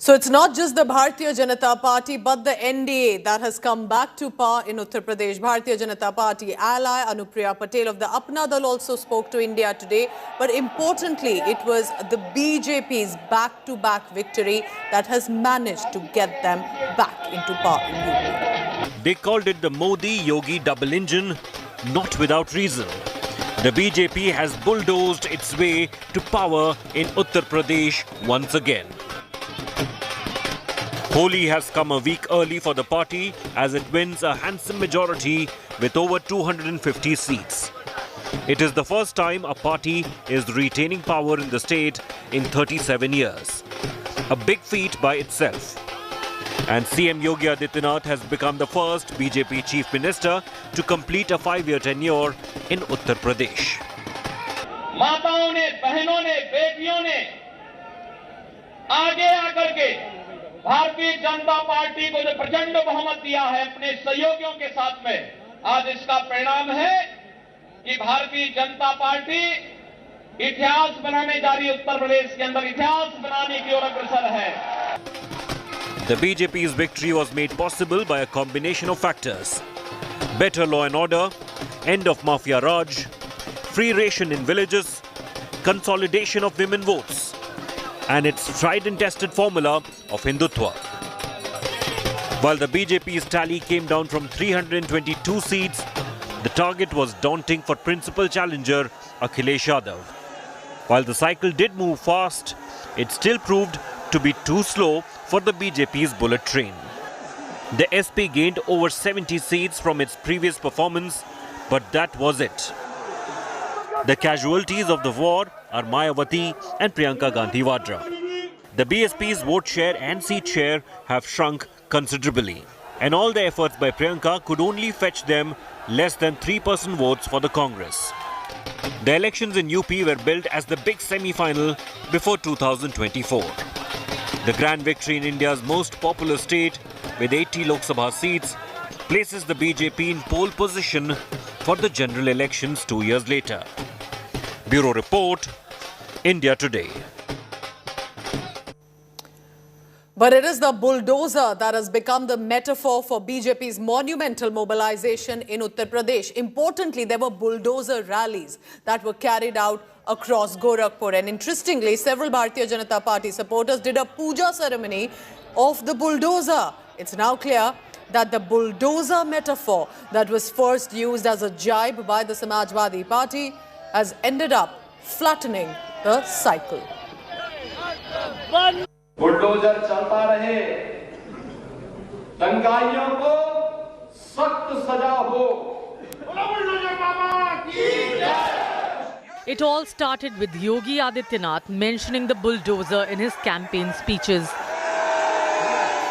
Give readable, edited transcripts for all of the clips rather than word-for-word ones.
So it's not just the Bharatiya Janata Party but the NDA that has come back to power in Uttar Pradesh. Bharatiya Janata Party ally Anupriya Patel of the Apna Dal also spoke to India today. But importantly, it was the BJP's back-to-back victory that has managed to get them back into power in UP. They called it the Modi-Yogi double engine, not without reason. The BJP has bulldozed its way to power in Uttar Pradesh once again. Holi has come a week early for the party as it wins a handsome majority with over 250 seats. It is the first time a party is retaining power in the state in 37 years. A big feat by itself. And CM Yogi Adityanath has become the first BJP Chief Minister to complete a 5-year tenure in Uttar Pradesh. माताओं ने, बहनों ने, बेटियों ने आगे आकर के Bharatiya Janata party को जो प्रचंड बहुमत दिया है अपने सहयोगियों के साथ में, आज इसका परिणाम है कि भारतीय जनता पार्टी इतिहास बनाने जा रही है। उत्तर प्रदेश के अंदर इतिहास बनाने की ओर अग्रसर है। The BJP's victory was made possible by a combination of factors: better law and order, end of mafia raj, free ration in villages, consolidation of women votes, and its tried and tested formula of Hindutva. While the BJP's tally came down from 322 seats, the target was daunting for principal challenger Akhilesh Yadav. While the cycle did move fast, it still proved to be too slow for the BJP's bullet train. The SP gained over 70 seats from its previous performance, but that was it. The casualties of the war are Mayawati and Priyanka Gandhi Vadra. The BSP's vote share and seat share have shrunk considerably, and all the efforts by Priyanka could only fetch them less than 3% votes for the Congress. The elections in UP were billed as the big semi-final before 2024. The grand victory in India's most populous state, with 80 Lok Sabha seats, places the BJP in pole position for the general elections 2 years later. Bureau Report, India Today. But it is the bulldozer that has become the metaphor for BJP's monumental mobilization in Uttar Pradesh. Importantly, there were bulldozer rallies that were carried out across Gorakhpur. And interestingly, several Bharatiya Janata Party supporters did a puja ceremony of the bulldozer. It's now clear that the bulldozer metaphor that was first used as a jibe by the Samajwadi Party has ended up flattening the cycle. Bulldozer चलता रहे, दंगाइयों को सख्त सजा हो। It all started with Yogi Adityanath mentioning the bulldozer in his campaign speeches.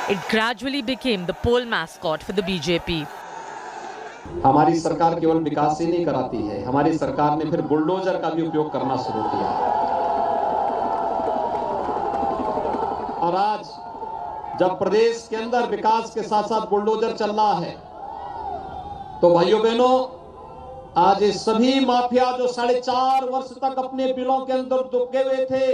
It gradually became the poll mascot for the BJP. हमारी सरकार केवल विकास ही नहीं कराती है, हमारी सरकार ने फिर बुलडोजर का भी उपयोग करना शुरू किया। और आज जब प्रदेश के अंदर विकास के साथ साथ बुलडोजर चल रहा है, तो भाइयों बहनों, आज ये सभी माफिया जो 4.5 वर्ष तक अपने बिलों के अंदर दुबके हुए थे,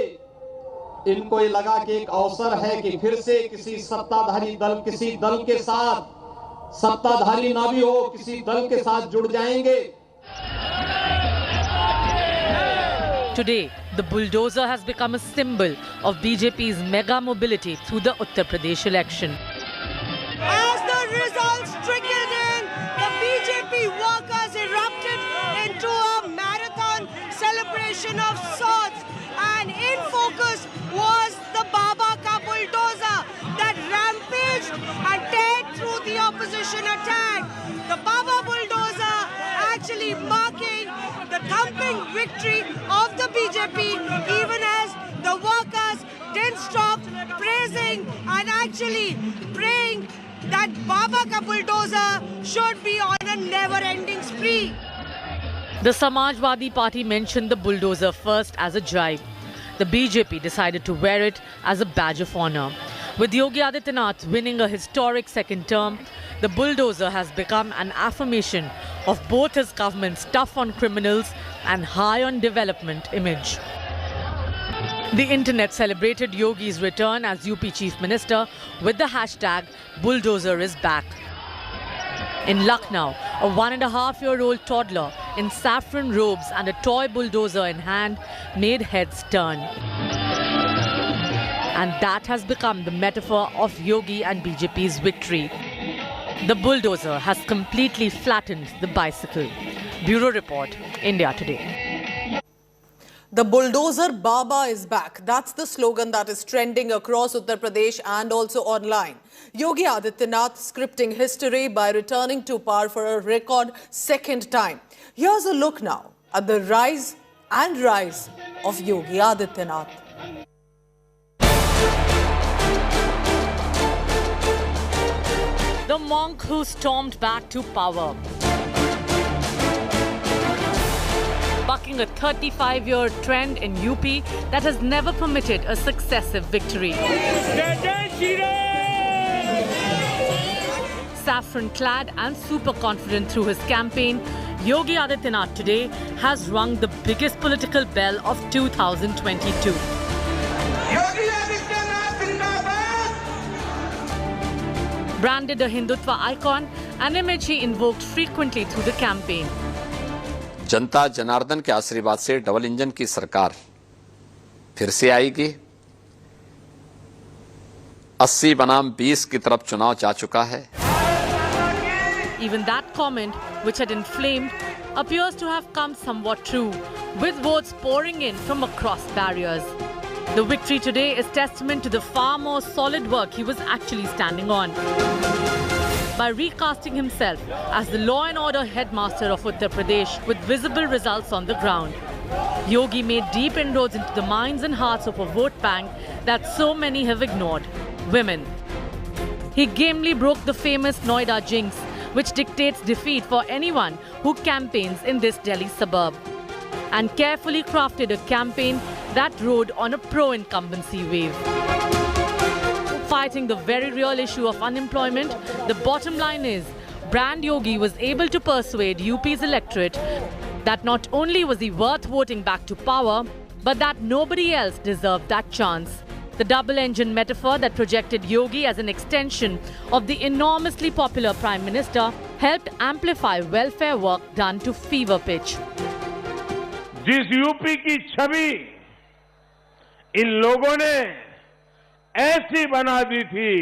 इनको ये लगा कि एक अवसर है कि फिर से किसी सत्ताधारी दल, किसी दल के साथ, सत्ताधारी ना भी हो, किसी दल के साथ जुड़ जाएंगे। Today, the bulldozer has become a symbol of BJP's mega mobility through the Uttar Pradesh election. As the results trickled in, the BJP workers erupted into a marathon celebration of sorts, and in focus was the Baba Ka bulldozer that rampaged and teared through the opposition attack. The Baba bulldozer actually marking the thumping victory of the BJP, even as the workers didn't stop praising and actually praying that Baba Ka bulldozer should be on a never-ending spree. The Samajwadi Party mentioned the bulldozer first as a jibe. The BJP decided to wear it as a badge of honor. With Yogi Adityanath winning a historic second term, the bulldozer has become an affirmation of both his government's tough on criminals and high on development image. The internet celebrated Yogi's return as UP Chief Minister with the hashtag bulldozer is back. In Lucknow, a 1.5-year-old toddler in saffron robes and a toy bulldozer in hand made heads turn. And that has become the metaphor of Yogi and BJP's victory. The bulldozer has completely flattened the bicycle. Bureau Report, India Today. The bulldozer Baba is back. That's the slogan that is trending across Uttar Pradesh and also online. Yogi Adityanath scripting history by returning to power for a record second time. Here's a look now at the rise and rise of Yogi Adityanath. The monk who stormed back to power. Bucking a 35-year trend in UP that has never permitted a successive victory. Saffron-clad and super confident through his campaign, Yogi Adityanath today has rung the biggest political bell of 2022. Branded a Hindutva icon, an image he invoked frequently through the campaign. जनता जनार्दन के आशीर्वाद से double engine की सरकार फिर से आएगी। 80 बनाम 20 की तरफ चुनाव जा चुका है। Even that comment, which had inflamed, appears to have come somewhat true, with votes pouring in from across barriers. The victory today is testament to the far more solid work he was actually standing on. By recasting himself as the law and order headmaster of Uttar Pradesh with visible results on the ground, Yogi made deep inroads into the minds and hearts of a vote bank that so many have ignored: women. He gamely broke the famous Noida jinx, which dictates defeat for anyone who campaigns in this Delhi suburb, and carefully crafted a campaign that rode on a pro-incumbency wave. Fighting the very real issue of unemployment, the bottom line is, Brand Yogi was able to persuade UP's electorate that not only was he worth voting back to power, but that nobody else deserved that chance. The double-engine metaphor that projected Yogi as an extension of the enormously popular Prime Minister helped amplify welfare work done to fever pitch. जिस UP की छवि इन लोगों ने ऐसी बना दी थी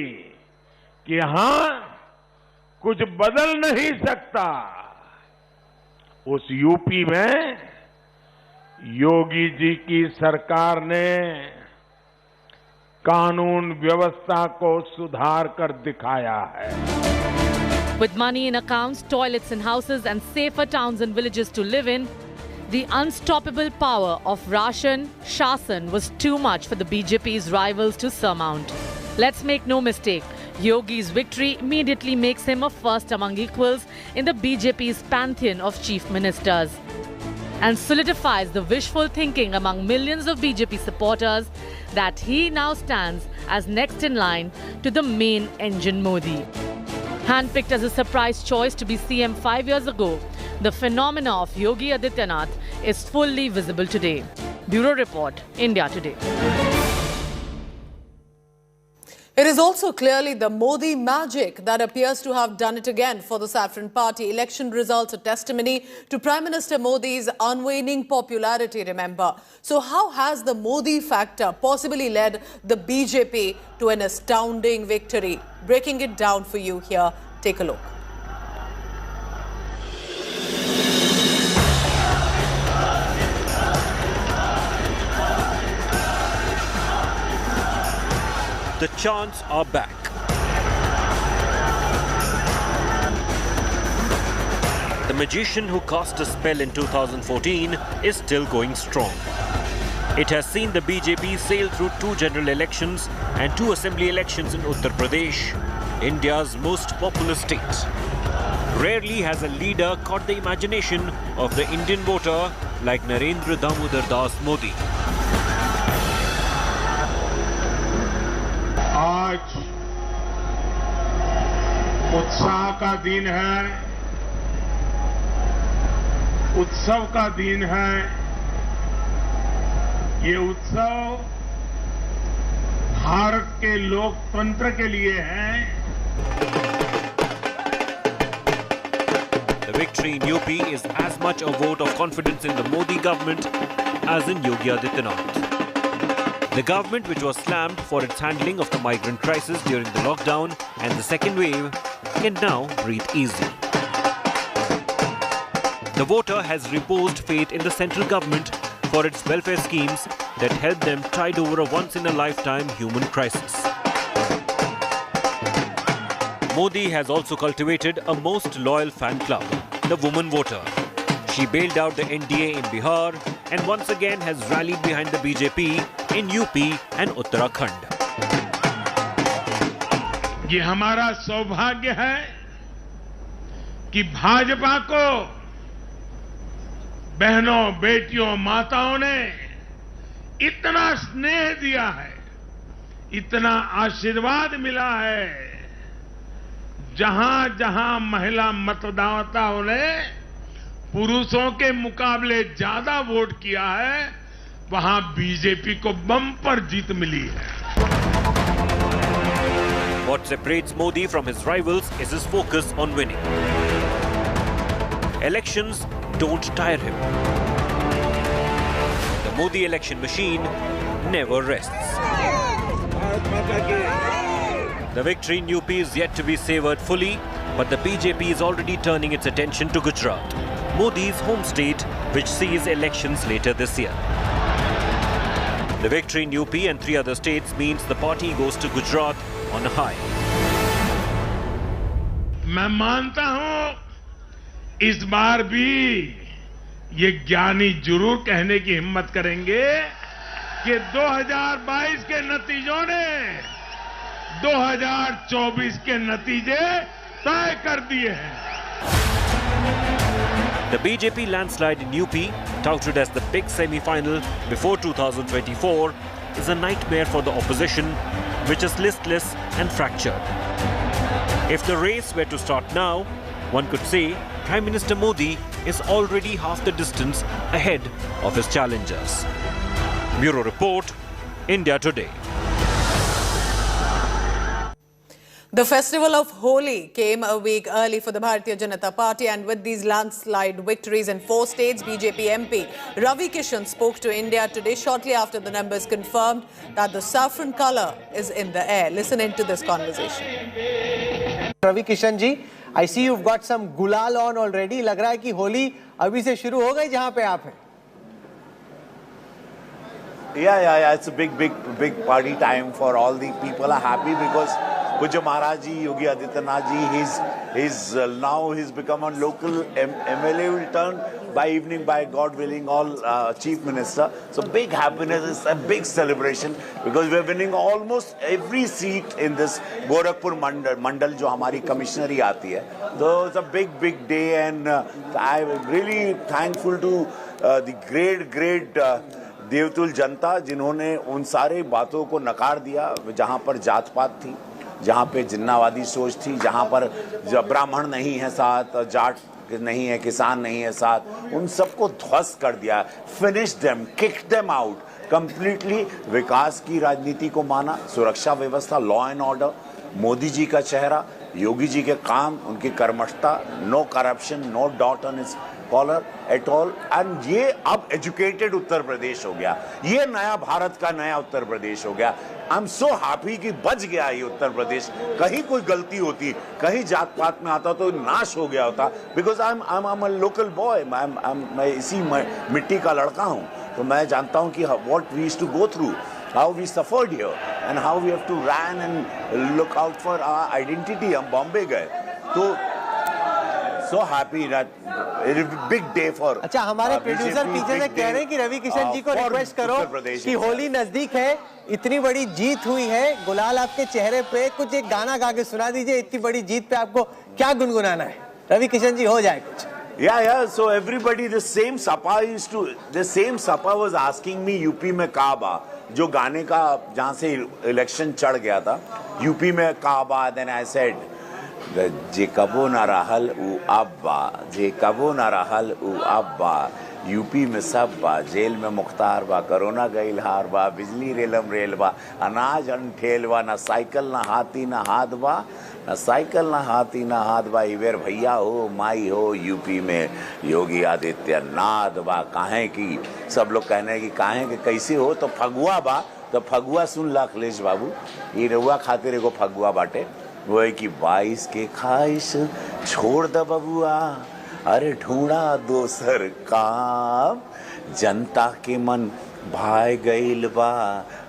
कि हाँ, कुछ बदल नहीं सकता, उस यूपी में योगी जी की सरकार ने कानून व्यवस्था को सुधार कर दिखाया है. With money in accounts, toilets in houses and safer towns and villages to live in, the unstoppable power of Ration Shasan was too much for the BJP's rivals to surmount. Let's make no mistake, Yogi's victory immediately makes him a first among equals in the BJP's pantheon of chief ministers, and solidifies the wishful thinking among millions of BJP supporters that he now stands as next in line to the main engine Modi. Handpicked as a surprise choice to be CM 5 years ago, the phenomena of Yogi Adityanath is fully visible today. Bureau Report, India Today. It is also clearly the Modi magic that appears to have done it again for the Saffron Party. Election results are testimony to Prime Minister Modi's unwaning popularity, remember. So how has the Modi factor possibly led the BJP to an astounding victory? Breaking it down for you here, take a look. The chants are back. The magician who cast a spell in 2014 is still going strong. It has seen the BJP sail through 2 general elections and 2 assembly elections in Uttar Pradesh, India's most populous state. Rarely has a leader caught the imagination of the Indian voter like Narendra Damodar Das Modi. आज उत्साह का दिन है, उत्सव का दिन है। ये उत्सव भारत के लोकतंत्र के लिए है। The victory in UP is as much a vote of confidence in the Modi government as in Yogi Adityanath. The government, which was slammed for its handling of the migrant crisis during the lockdown and the second wave, can now breathe easy. The voter has reposed faith in the central government for its welfare schemes that help them tide over a once-in-a-lifetime human crisis. Modi has also cultivated a most loyal fan club, the woman voter. She bailed out the NDA in Bihar and once again has rallied behind the BJP in UP and Uttarakhand. ये हमारा सौभाग्य है कि भाजपा को बहनों, बेटियों, माताओं ने इतना स्नेह दिया है, इतना आशीर्वाद मिला है। जहां जहां महिला मतदाताओं ने पुरुषों के मुकाबले ज्यादा वोट किया है, वहां बीजेपी को बम्पर जीत मिली है। What separates Modi from his rivals is his focus on winning. Elections don't tire him. The Modi election machine never rests. The victory in UP is yet to be savoured fully, but the BJP is already turning its attention to Gujarat, Modi's home state, which sees elections later this year. The victory in UP and 3 other states means the party goes to Gujarat on a high. मैं मानता हूं इस बार भी ये ज्ञानी जरूर कहने की हिम्मत करेंगे कि 2022 के नतीजों ने 2024 के नतीजे तय कर दिए हैं। The BJP landslide in UP, touted as the big semi-final before 2024, is a nightmare for the opposition, which is listless and fractured. If the race were to start now, one could say Prime Minister Modi is already half the distance ahead of his challengers. Bureau Report, India Today. The festival of Holi came a week early for the Bharatiya Janata Party, and with these landslide victories in 4 states, BJP MP Ravi Kishan spoke to India Today shortly after the numbers confirmed that the saffron colour is in the air. Listen into this conversation. Ravi Kishan ji, I see you've got some gulal on already. लग रहा है कि होली अभी से शुरू हो गई जहाँ पे आप हैं. Yeah. It's a big party time for all the people are happy because Puja Maharaj ji, Yogi Adityanath ji, he's become a local MLA, will turn by evening, by God willing, all chief minister. So big happiness, it's a big celebration because we're winning almost every seat in this Gorakhpur Mandal, jo hamari commissionery aati hai. So it's a big day, and I'm really thankful to the great देवतुल जनता जिन्होंने उन सारे बातों को नकार दिया जहां पर जात पात थी, जहां पे जिन्नावादी सोच थी, जहां पर ब्राह्मण नहीं है साथ, जाट नहीं है, किसान नहीं है साथ, उन सबको ध्वस्त कर दिया, finish them, kick them out completely. विकास की राजनीति को माना, सुरक्षा व्यवस्था, law and order, Modi ji का चेहरा, योगी जी के काम, उनकी कर्मठता, no corruption, no dot on his collar at all, and ये अब एजुकेटेड उत्तर प्रदेश हो गया, ये नया भारत का नया उत्तर प्रदेश हो गया। आई एम सो हैप्पी कि बच गया ये उत्तर प्रदेश। कहीं कोई गलती होती, कहीं जात पात में आता तो नाश हो गया होता, because I am a local boy, मैं इसी मिट्टी का लड़का हूँ, तो मैं जानता हूँ कि what we used to go through, how we suffered here and how we have to ran and look out for our identity. हम बॉम्बे गए तो so happy that it is a big day for. अच्छा, हमारे producer पीछे से कह रहे हैं कि रवि किशन जी को रिक्वेस्ट करो कि होली नजदीक है, इतनी बड़ी जीत हुई है, गुलाल आपके चेहरे पे, कुछ एक गाना गा के सुना दीजिए। इतनी बड़ी जीत पे आपको क्या गुनगुनाना है? रवि किशन जी, हो जाए कुछ। Yeah. So everybody, the same Sapa was asking me UP में काबा, जो गाने का जहाँ से इलेक्शन चढ़ गया था, यूपी में काबा, then I said जे कबो न रहल उ अब्बा, जे कबो न रहल उ अब्बा, यूपी में सब बा, जेल में मुख्तार बा, कोरोना गईल हार बा, बिजली रेलम रेल बा, अनाज अनठेल बा, ना साइकिल ना हाथी ना हाथ बा, ना साइकिल ना हाथी ना हाथ बा, इवेर भैया हो माई हो यूपी में योगी आदित्यनाथ बा। काहे की सब लोग कहने हैं कि काहे के कैसे हो, तो फगुआ बा, तो फगुआ सुन ला अखिलेश बाबू, ये रउआ खातिर एगो फगुआ बाटे, वो है कि 22 के ख्वाहिश छोड़ द बबुआ, अरे ढूंढा दोसर काम, जनता के मन भाई गईल बा,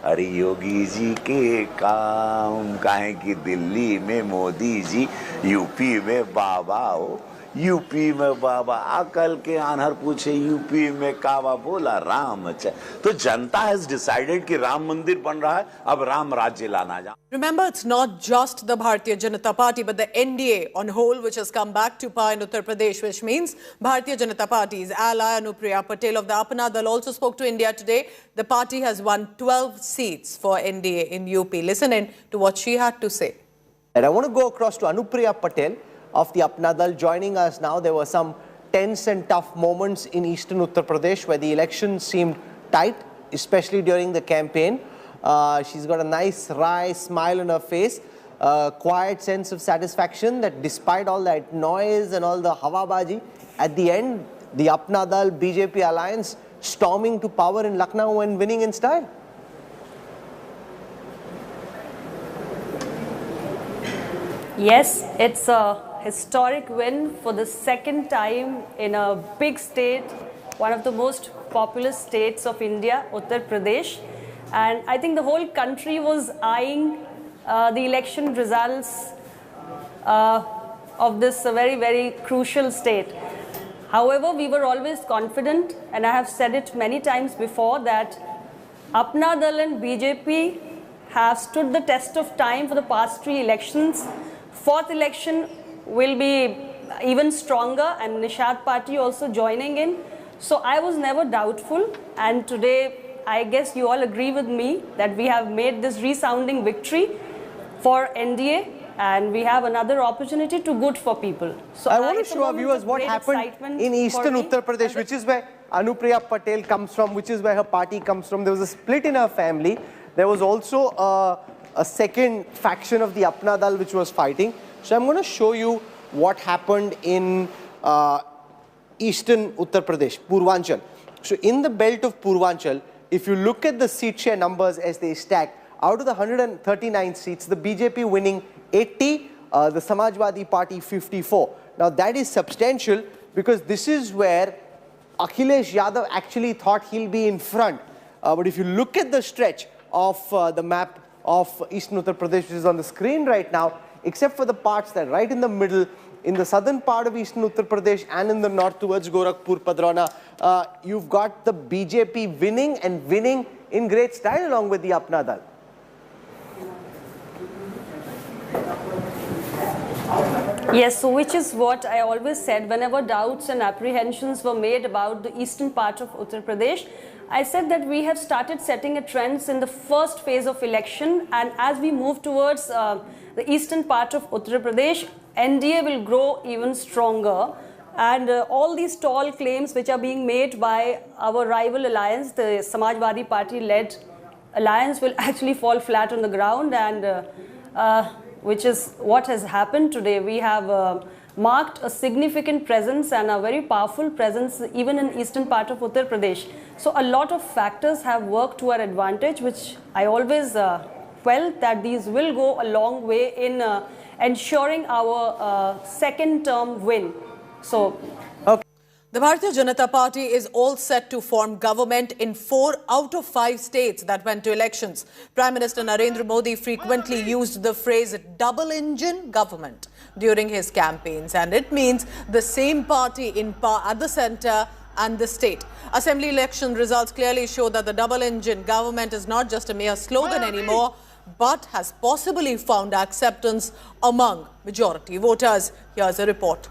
अरे योगी जी के काम। काहे कि दिल्ली में मोदी जी, यूपी में बाबा हो, यूपी में बाबा, अकल के आनहर पूछे यूपी में काबा, बोला राम। तो जनता हैज डिसाइडेड कि राम मंदिर बन रहा है, अब राम राज्य लाना जा। Remember, it's not just the Bharatiya Janata Party, but the NDA on whole, which has come back to power in Uttar Pradesh, which means Bharatiya Janata Party's ally Anupriya Patel of the Apna Dal also spoke to India today. The party has won 12 seats for NDA in UP. Listen in to what she had to say. And I want to go across to Anupriya Patel of the Apna Dal joining us now. There were some tense and tough moments in eastern Uttar Pradesh where the election seemed tight, especially during the campaign. She's got a nice wry smile on her face, quiet sense of satisfaction that despite all that noise and all the hawabaji, at the end, the Apna Dal BJP alliance storming to power in Lucknow and winning in style. Yes, it's a historic win for the second time in a big state, one of the most populous states of India, Uttar Pradesh. And I think the whole country was eyeing the election results of this very, very crucial state. However, we were always confident, and I have said it many times before, that Apna Dal and BJP have stood the test of time for the past 3 elections. Fourth election will be even stronger, and Nishad Party also joining in. So I was never doubtful, and today I guess you all agree with me that we have made this resounding victory for NDA, and we have another opportunity to good for people. So I want to show our viewers what happened in eastern Uttar Pradesh, which is where Anupriya Patel comes from, which is where her party comes from. There was a split in her family. There was also a second faction of the Apna Dal which was fighting. So I'm going to show you what happened in eastern Uttar Pradesh, Purvanchal. So in the belt of Purvanchal, if you look at the seat share numbers as they stack, out of the 139 seats, the BJP winning 80, the Samajwadi Party 54. Now that is substantial because this is where Akhilesh Yadav actually thought he'll be in front. But if you look at the stretch of the map of eastern Uttar Pradesh, which is on the screen right now, except for the parts that are right in the middle, in the southern part of eastern Uttar Pradesh and in the north towards Gorakhpur, Padrauna, you've got the BJP winning and winning in great style along with the Apna Dal. Yes, so which is what I always said whenever doubts and apprehensions were made about the eastern part of Uttar Pradesh. I said that we have started setting a trend in the first phase of election, and as we move towards the eastern part of Uttar Pradesh, NDA will grow even stronger, and all these tall claims which are being made by our rival alliance, the Samajwadi Party led alliance, will actually fall flat on the ground, and which is what has happened today. We have marked a significant presence and a very powerful presence even in eastern part of Uttar Pradesh. So a lot of factors have worked to our advantage, which I always felt that these will go a long way in ensuring our second term win. So, the Bharatiya Janata Party is all set to form government in 4 out of 5 states that went to elections. Prime Minister Narendra Modi frequently used the phrase double-engine government during his campaigns, and it means the same party at the centre and the state. Assembly election results clearly show that the double-engine government is not just a mere slogan anymore, but has possibly found acceptance among majority voters. Here's a report.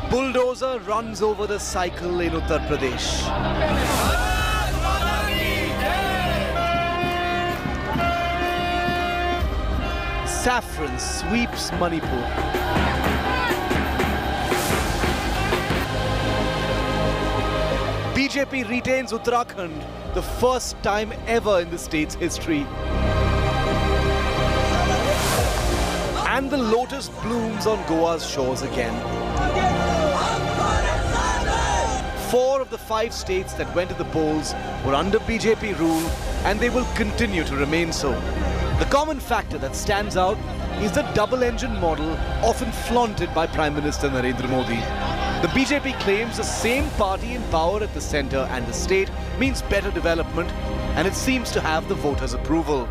Bulldozer runs over the cycle in Uttar Pradesh. saffron sweeps Manipur. BJP retains Uttarakhand, the first time ever in the state's history. And the lotus blooms on Goa's shores again. 4 of the 5 states that went to the polls were under BJP rule, and they will continue to remain so. The common factor that stands out is the double-engine model often flaunted by Prime Minister Narendra Modi. The BJP claims the same party in power at the centre and the state means better development, and it seems to have the voters' approval.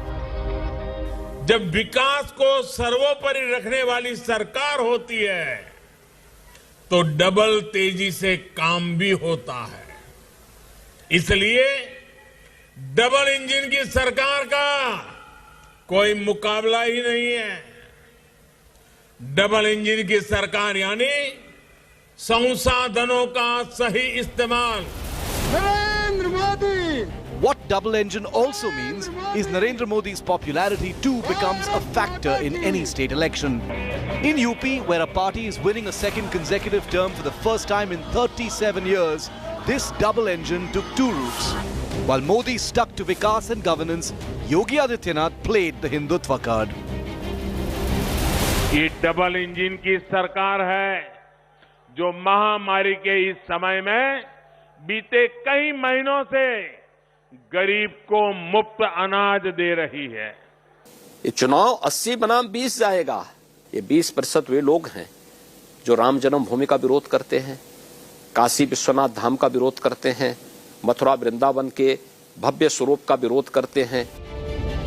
जब विकास को सर्वोपरि रखने वाली सरकार होती है तो double तेजी से काम भी होता है। इसलिए डबल इंजन की सरकार का कोई मुकाबला ही नहीं है। डबल इंजन की सरकार यानी संसाधनों का सही इस्तेमाल। Narendra Modi! What double engine also means is Narendra Modi's popularity too becomes a factor in any state election. In UP, where a party is winning a second consecutive term for the first time in 37 years, this double engine took 2 routes. While Modi stuck to Vikas and governance, Yogi Adityanath played the Hindutva card. ये double engine की सरकार है जो महामारी के इस समय में बीते कई महीनों से गरीब को मुफ्त अनाज दे रही है। ये चुनाव 80 बनाम 20 जाएगा। ये 20% वे लोग हैं जो राम जन्मभूमि का विरोध करते हैं, काशी विश्वनाथ धाम का विरोध करते हैं, मथुरा वृंदावन के भव्य स्वरूप का विरोध करते हैं।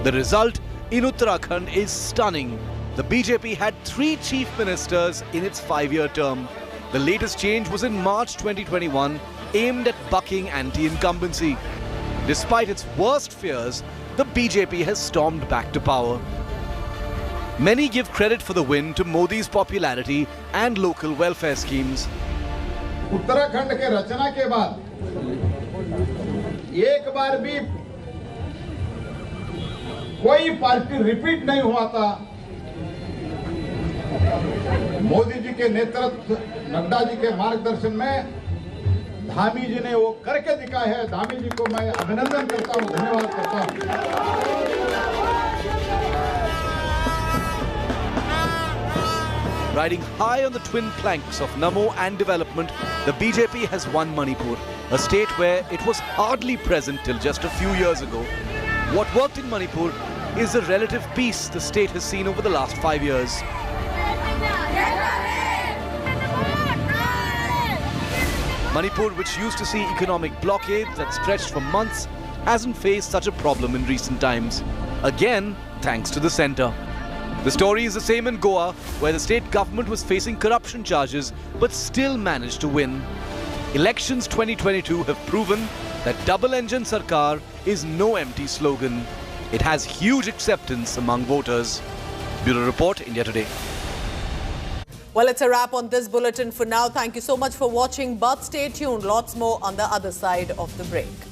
The result in Uttarakhand is stunning. The BJP had 3 chief ministers in its 5-year term. The latest change was in March 2021, aimed at bucking anti-incumbency. Despite its worst fears, the BJP has stormed back to power. Many give credit for the win to Modi's popularity and local welfare schemes. Uttarakhand के रचना के बाद एक बार भी कोई party repeat नहीं हुआ था। मोदी जी के नेतृत्व, नड्डा जी के मार्गदर्शन में धामी जी ने वो करके दिखाया है। धामी जी को मैं अभिनंदन करता हूं, धन्यवाद करता हूं। Riding high on the twin planks of Namo and development, the BJP has won Manipur, a state where it was hardly present till just a few years ago. What worked in Manipur is the relative peace the state has seen over the last 5 years. Manipur, which used to see economic blockades that stretched for months, hasn't faced such a problem in recent times. Again, thanks to the centre. The story is the same in Goa, where the state government was facing corruption charges but still managed to win. Elections 2022 have proven that double-engine Sarkar is no empty slogan. It has huge acceptance among voters. Bureau Report, India Today. Well, it's a wrap on this bulletin for now. Thank you so much for watching, but stay tuned. Lots more on the other side of the break.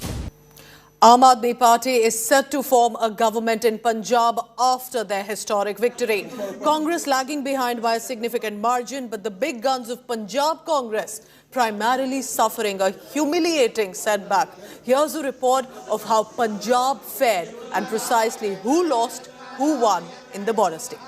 Aam Aadmi Party is set to form a government in Punjab after their historic victory. Congress lagging behind by a significant margin, but the big guns of Punjab Congress primarily suffering a humiliating setback. Here's a report of how Punjab fared and precisely who lost, who won in the border state.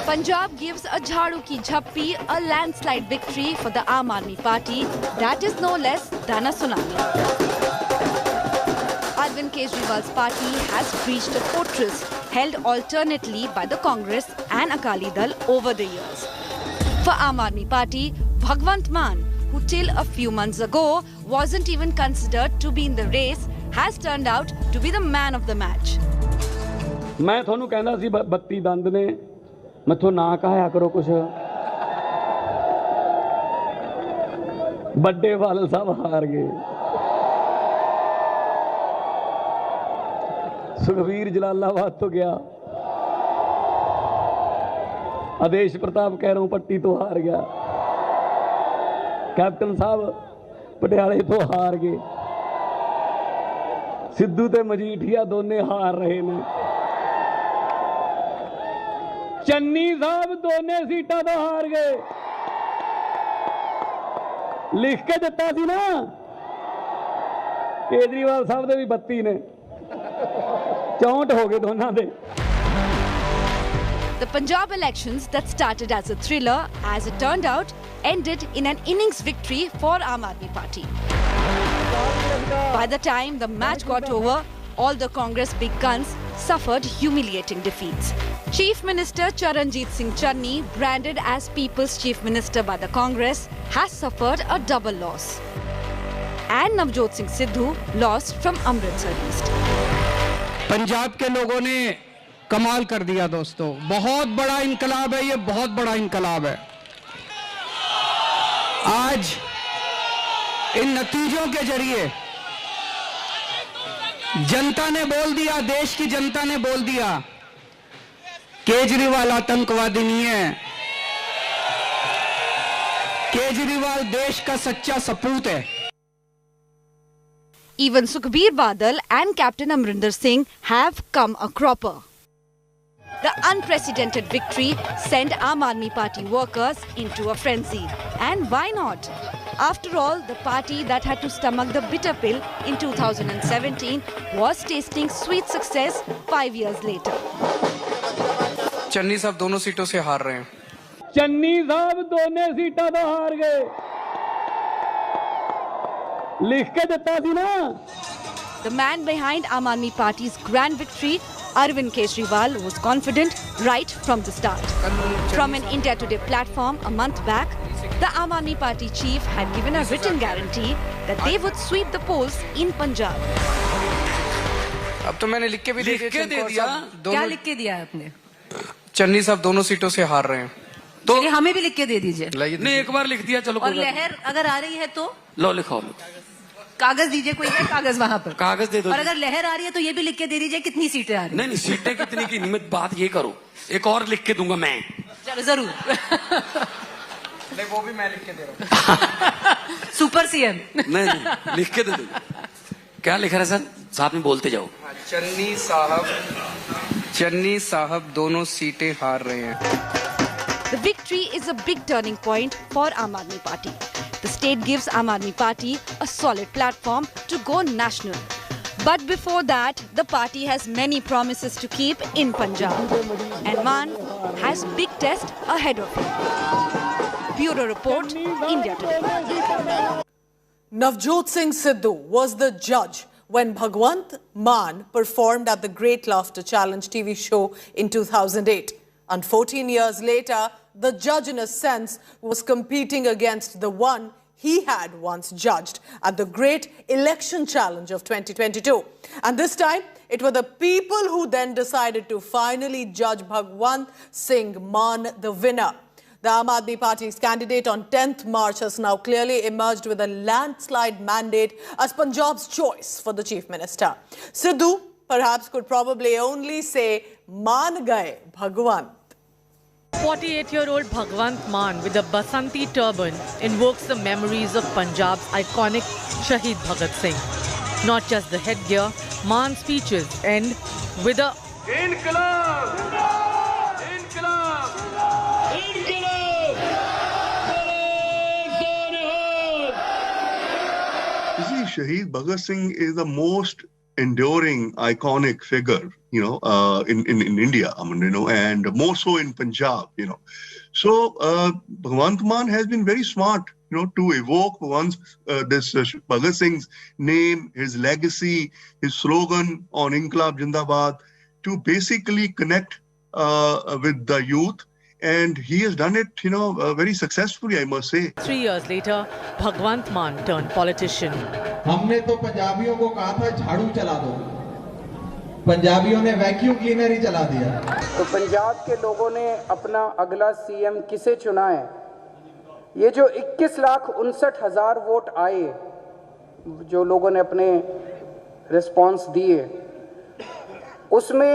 Punjab gives a jhadu ki jhappi, a landslide victory for the Aam Aadmi Party that is no less than a tsunami. Arvind Kejriwal's party has breached a fortress held alternately by the Congress and Akali Dal over the years. For Aam Aadmi Party, Bhagwant Mann, who till a few months ago wasn't even considered to be in the race, has turned out to be the man of the match. मैं थोनू कहना सी बत्ती दंद ने मथो ना कहा करो कुछ बड़े बादल साहब हार गए सुखबीर जलालाबाद तो गया आदेश प्रताप कैरों पट्टी तो हार गया कैप्टन साहब पटियाले तो हार गए सिद्धू ते मजीठिया दोने हार रहे ने चन्नी साहब दोने सीटां तो हार गए लिख के दिता सी ना केजरीवाल साहब दे भी 32 ने 64 हो गए दोनों दे The Punjab elections that started as a thriller, as it turned out, ended in an innings victory for Aam Aadmi Party. By the time the match got over, all the Congress big guns suffered humiliating defeats. Chief Minister Charanjit Singh Channi, branded as People's Chief Minister by the Congress, has suffered a double loss. And Navjot Singh Sidhu lost from Amritsar East. Punjab के लोगों ने कमाल कर दिया दोस्तों, बहुत बड़ा इनकलाब है, ये बहुत बड़ा इनकलाब है। आज इन नतीजों के जरिए जनता ने बोल दिया, देश की जनता ने बोल दिया, केजरीवाल आतंकवादी नहीं है, केजरीवाल देश का सच्चा सपूत है। Even Sukhbir Badal and Captain Amrinder Singh have come a cropper. The unprecedented victory sent Aam Aadmi Party workers into a frenzy. And why not? After all, the party that had to stomach the bitter pill in 2017 was tasting sweet success 5 years later. Channi साहब दोनों सीटों से हार रहे हैं। चन्नी साहब दोने सीटां तो हार गए लिख के दिता सी ना The man behind Aam Aadmi Party's grand victory, Arvind Kejriwal, was confident right from the start. From an India Today platform a month back, the Aam Aadmi Party chief had given a written guarantee that they would sweep the polls in Punjab. अब तो मैंने लिख के भी दे दिया। क्या लिख के दिया है आपने? चन्नी साहब दोनों सीटों से हार रहे हैं। तो हमें भी लिख के दे दीजिए। नहीं, एक बार लिख दिया, चलो। और लहर अगर आ रही है तो लो लिखो, कागज दीजिए, कोई है कागज वहाँ पर? कागज दे दो। और अगर लहर आ रही है तो ये भी लिख के दे दीजिए कितनी सीटें आ रही हैं। नहीं, सीटें कितनी की नहीं, मैं बात ये करो, एक और लिख के दूंगा मैं। चलो जरूर। नहीं, वो भी मैं लिख के दे रहा हूँ। Super CM. नहीं, लिख के दे दूंगा। क्या लिख रहा है सर? साथ में बोलते जाओ। चन्नी साहब दोनों सीटें हार रहे हैं। The victory is a big turning point for Aam Aadmi Party. The state gives Aam Aadmi Party a solid platform to go national. But before that, the party has many promises to keep in Punjab. And Mann has big test ahead of him. Bureau Report, India Today. Navjot Singh Sidhu was the judge when Bhagwant Mann performed at the Great Laughter Challenge TV show in 2008. And 14 years later, the judge, in a sense, was competing against the one he had once judged at the Great Election Challenge of 2022. And this time, it were the people who then decided to finally judge Bhagwant Singh Mann the winner. The Aam Aadmi Party's candidate on 10th March has now clearly emerged with a landslide mandate as Punjab's choice for the Chief Minister. Sidhu perhaps could probably only say, "Maan gaye Bhagwant." 48-year-old Bhagwant Mann with a Basanti turban invokes the memories of Punjab's iconic Shaheed Bhagat Singh. Not just the headgear, Mann's speeches end with a Inqilab! Inqilab! Inqilab! You see, Shaheed Bhagat Singh is the most enduring, iconic figure, in India, and more so in Punjab, So Bhagwant Mann has been very smart, to evoke Bhagat Singh's name, his legacy, his slogan on Inqilab Jindabad, to basically connect with the youth. And he has done it, very successfully, I must say. 3 years later, Bhagwant Mann turned politician. हमने तो पंजाबियों को कहा था झाड़ू चला दो, पंजाबियों ने वैक्यूम क्लीनर ही चला दिया। तो पंजाब के लोगों ने अपना अगला सीएम किसे चुना है? ये जो 21,59,000 वोट आए, जो लोगों ने अपने रिस्पांस दिए, उसमें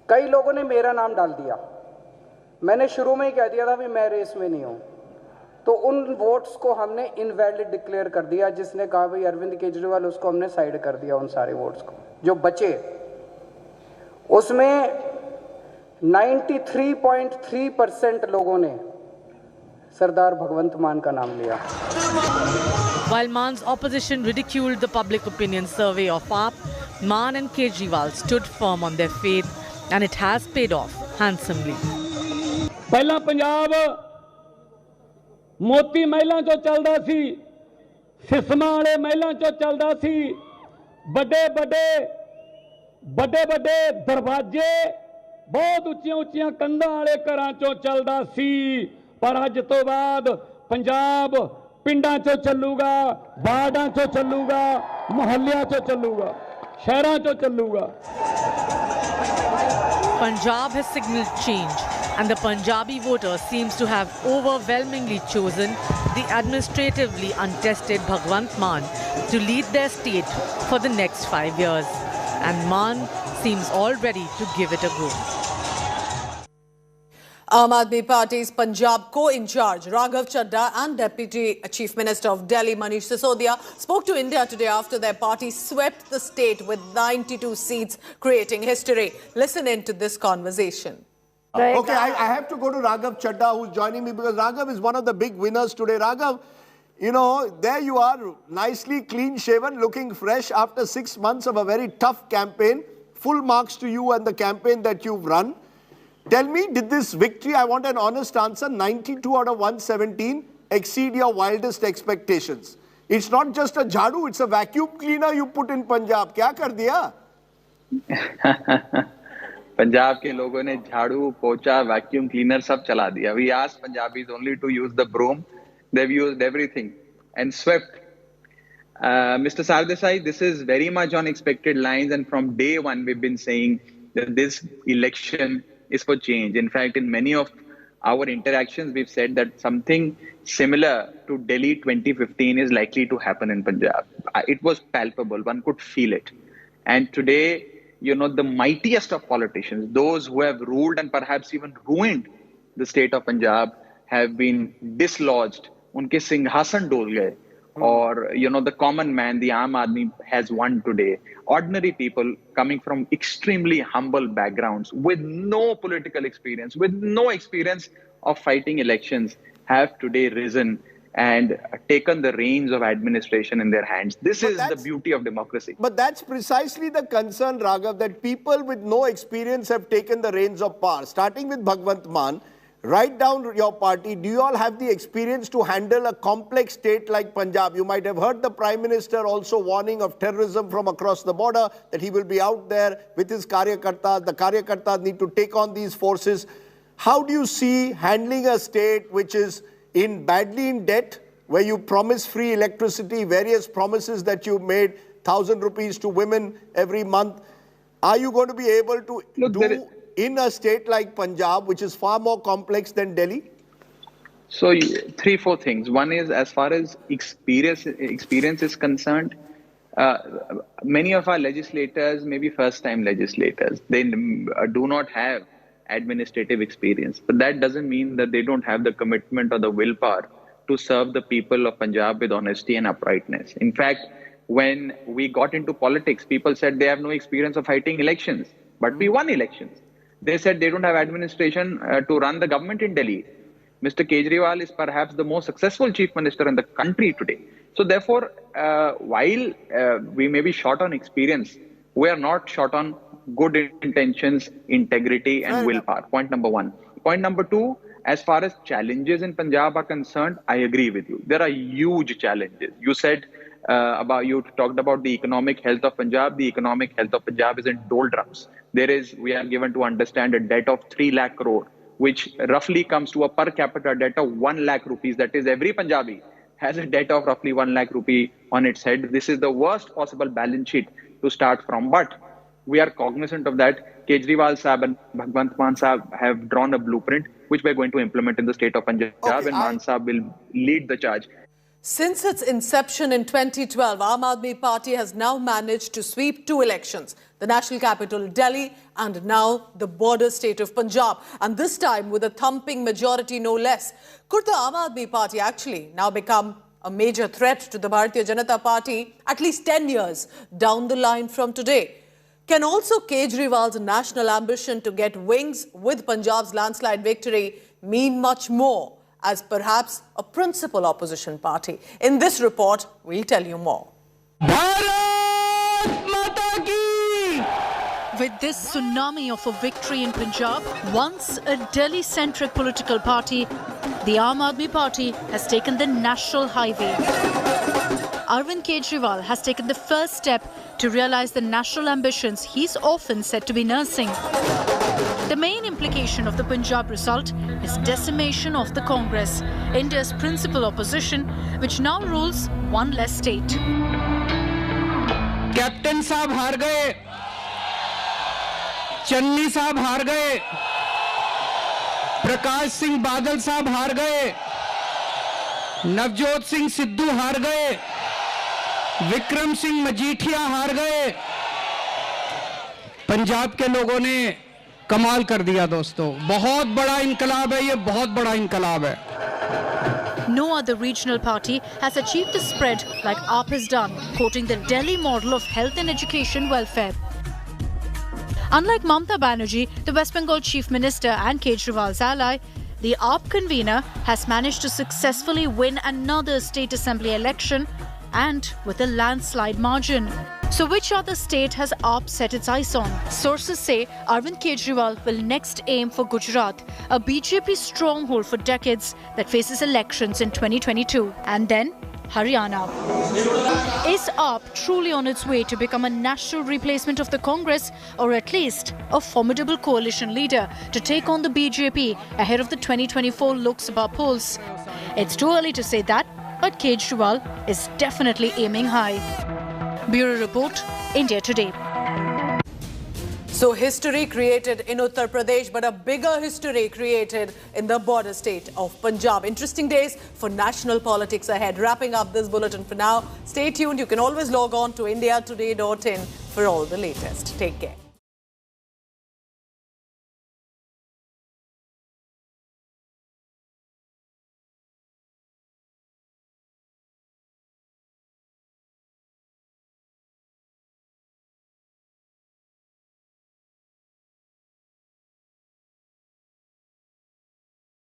कई लोगों ने मेरा नाम डाल दिया। मैंने शुरू में ही कह दिया था भी मैं रेस में नहीं हूँ। तो उन वोट्स को हमने इनवैलिड डिक्लेयर कर दिया। जिसने कहा भाई अरविंद केजरीवाल, उसको हमने साइड कर दिया। उन सारे वोट्स को जो बचे, उसमें 93.3% लोगों ने सरदार भगवंत मान का नाम लिया। While Mann's opposition ridiculed the public opinion survey of AAP, Mann and Kejriwal stood firm on their faith, and it has paid off handsomely. पहला पंजाब मोती महलों चो चलदा सी, सिस्मा वाले महलों चो चलदा सी, बड़े बड़े दरवाजे, बहुत उच्चियां कंधां वाले घरां चो चलदा सी। पर अज तो बाद पंजाब पिंडां चो चलूगा, वार्डां चो चलूगा, मोहल्लियां चो चलूगा, शहरां चो चलूगा। Punjab has signaled change, and the Punjabi voter seems to have overwhelmingly chosen the administratively untested Bhagwant Mann to lead their state for the next 5 years. And Mann seems all ready to give it a go. Aam Aadmi Party's Punjab co-in-charge Raghav Chadha and Deputy Chief Minister of Delhi Manish Sisodia spoke to India today after their party swept the state with 92 seats, creating history. Listen in to this conversation. Okay, I have to go to Raghav Chadha, who's joining me, because Raghav is one of the big winners today. Raghav, you know, there you are, nicely clean-shaven, looking fresh after 6 months of a very tough campaign. Full marks to you and the campaign that you've run. Tell me, did this victory, I want an honest answer, 92 out of 117, exceed your wildest expectations? It's not just a jhadu, it's a vacuum cleaner you put in Punjab. Kya kar diya? Punjab के लोगों ने झाड़ू, पोछा, vacuum cleaner सब चला दिया. We asked Punjabis only to use the broom. They've used everything and swept. Mr. Sardesai, this is very much on expected lines, and from day one we've been saying that this election is for change. In fact, in many of our interactions, we've said that something similar to Delhi 2015 is likely to happen in Punjab. It was palpable, one could feel it. And today, you know, the mightiest of politicians, those who have ruled and perhaps even ruined the state of Punjab, have been dislodged. Unke singhasan dol gaye. Or, you know, the common man, the Aam Aadmi, has won today. Ordinary people coming from extremely humble backgrounds with no political experience, with no experience of fighting elections, have today risen and taken the reins of administration in their hands. This is the beauty of democracy. But that's precisely the concern, Raghav, that people with no experience have taken the reins of power. Starting with Bhagwant Mann, right down your party, do you all have the experience to handle a complex state like Punjab? You might have heard the Prime Minister also warning of terrorism from across the border, that he will be out there with his Karyakartas. The Karyakartas need to take on these forces. How do you see handling a state which is badly in debt, where you promise free electricity, various promises that you've made, 1,000 rupees to women every month? Are you going to be able to do in a state like Punjab, which is far more complex than Delhi? So 3-4 things. One is, as far as experience is concerned, many of our legislators may be first-time legislators. They do not have administrative experience, but that doesn't mean that they don't have the commitment or the willpower to serve the people of Punjab with honesty and uprightness. In fact, when we got into politics, people said they have no experience of fighting elections, but we won elections. They said they don't have administration to run the government in Delhi. Mr. Kejriwal is perhaps the most successful chief minister in the country today. So therefore, while we may be short on experience, we are not short on good intentions, integrity and willpower. Point number one. Point number two, as far as challenges in Punjab are concerned, I agree with you. There are huge challenges. You said you talked about the economic health of Punjab. The economic health of Punjab is in doldrums. We are given to understand a debt of 3 lakh crore, which roughly comes to a per capita debt of 1 lakh rupees. That is, every Punjabi has a debt of roughly 1 lakh rupee on its head. This is the worst possible balance sheet to start from. But we are cognizant of that. Kejriwal Saab and Bhagwant Mann Saab have drawn a blueprint, which we are going to implement in the state of Punjab, and Mann Saab will lead the charge. Since its inception in 2012, Aam Aadmi Party has now managed to sweep 2 elections. the national capital Delhi, and now the border state of Punjab. And this time with a thumping majority, no less. Could the Aam Aadmi Party actually now become a major threat to the Bharatiya Janata Party at least 10 years down the line from today? Can also Kejriwal's national ambition to get wings with Punjab's landslide victory mean much more as perhaps a principal opposition party? In this report, we'll tell you more. With this tsunami of a victory in Punjab, once a Delhi-centric political party, the Aam Aadmi Party has taken the national highway. Arvind Kejriwal has taken the first step to realize the national ambitions he's often said to be nursing. The main implication of the Punjab result is decimation of the Congress, India's principal opposition, which now rules one less state. Captain साहब हार गए, चन्नी साहब हार गए, प्रकाश सिंह बादल साहब हार गए, नवजोत सिंह सिद्धू हार गए, विक्रम सिंह मजीठिया हार गए। पंजाब के लोगों ने कमाल कर दिया दोस्तों, बहुत बड़ा इनकलाब है, ये बहुत बड़ा इनकलाब है। No other regional party has achieved the spread like AAP has done, quoting the Delhi model of health and education welfare. Unlike Mamata Banerjee, the West Bengal Chief Minister and Kejriwal's ally, the AAP convener has managed to successfully win another state assembly election, and with a landslide margin. So which other state has AAP set its eyes on? Sources say Arvind Kejriwal will next aim for Gujarat, a BJP stronghold for decades that faces elections in 2022. And then Haryana. Is AAP truly on its way to become a national replacement of the Congress, or at least a formidable coalition leader to take on the BJP ahead of the 2024 Lok Sabha polls? It's too early to say that, but Kejriwal is definitely aiming high. Bureau Report, India Today. So history created in Uttar Pradesh, but a bigger history created in the border state of Punjab. Interesting days for national politics ahead. Wrapping up this bulletin for now. Stay tuned. You can always log on to indiatoday.in for all the latest. Take care.